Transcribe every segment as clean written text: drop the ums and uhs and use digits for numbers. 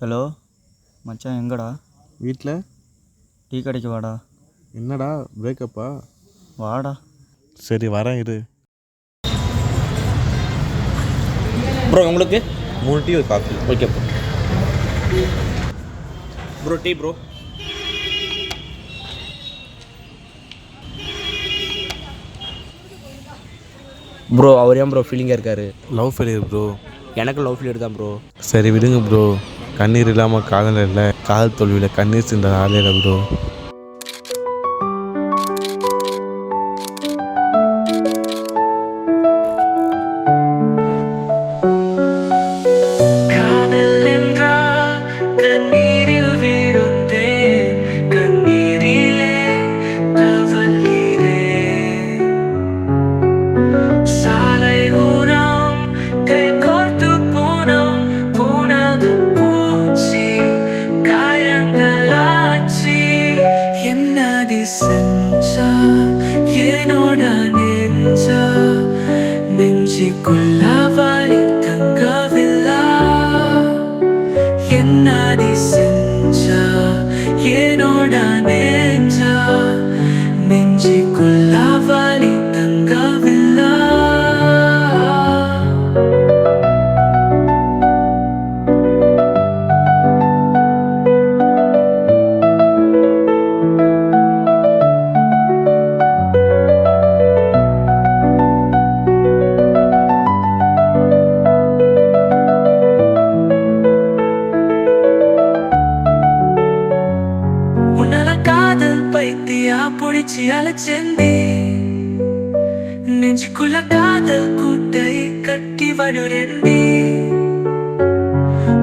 Hello மச்சான், எங்கடா? வீட்டில். டீ கடைக்கு வாடா. என்னடா பிரேக்கப்பா? வாடா. சரி வரேன் இரு. ப்ரோ உங்களுக்கு 3 டீ ஒரு coffee. Okay bro. Bro tea bro. Bro அவர் ஏன் ப்ரோ ஃபீலிங்காக இருக்காரு? லவ் ஃபெயிலியர் ப்ரோ. எனக்கு லவ் ஃபெயிலியர் தான் ப்ரோ. சரி விடுங்க ப்ரோ. கண்ணீர் இல்லாமல் காதல் இல்லை, காதல் தோல்வியில் கண்ணீர் சிந்த ஆளே இல்லை ப்ரோ. நெஞ்சுக்குள்ள காதல் கூட்டை கட்டி வடுறேன்டி.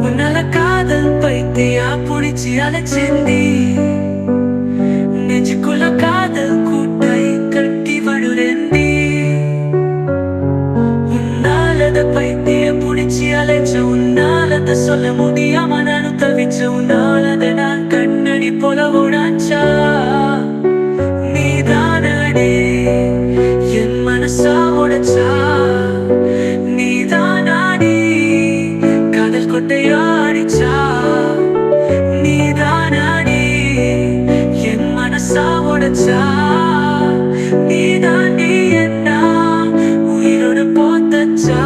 உன்னால காதல் பைத்தியா புடிச்சு அழைச்சேன்டி. நெஞ்சுக்குள்ள காதல் கூட்டை கட்டி வடுறேன்டி. உன்னாலத பைத்திய புடிச்சு அழைச்ச, உன்னாலத சொல்ல முடியாம நானும் தவிச்ச, உன்னாலத நான் கண்ணடி போல உடாச்சா. நீதானடி என் மனசா உடைச்சா, நீதானடி காதல் கொட்டையா அடிச்சா. நீதானடி என் மனசா உடைச்சா, நீதாண்டி என்ன உயிரோடு போத்தச்சா.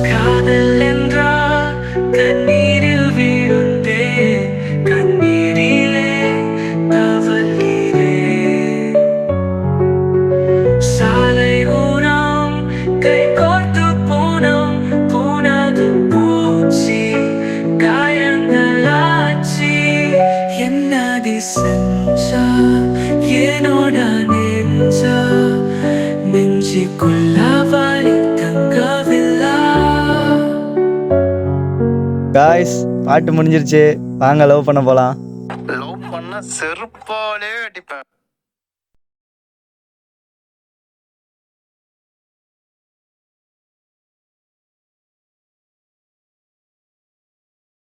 காதல் என்றால் கண்ணீரில் வீழ்ந்தே, கண்ணீரிலே தவழ்கிறே. சாலை ஊரம் கை கோர்த்து போனோம், போனது பூச்சி காயங்களாச்சி. என்னடி செஞ்சா என்னோட நெஞ்சா, நெஞ்சுக்குள்ள வலி தங்கவில்லா. காய்ஸ், பாட்டு முடிஞ்சிருச்சு. வாங்க லவ் பண்ண போலாம். லவ் பண்ண செருப்பாலே அடிப்பேன்.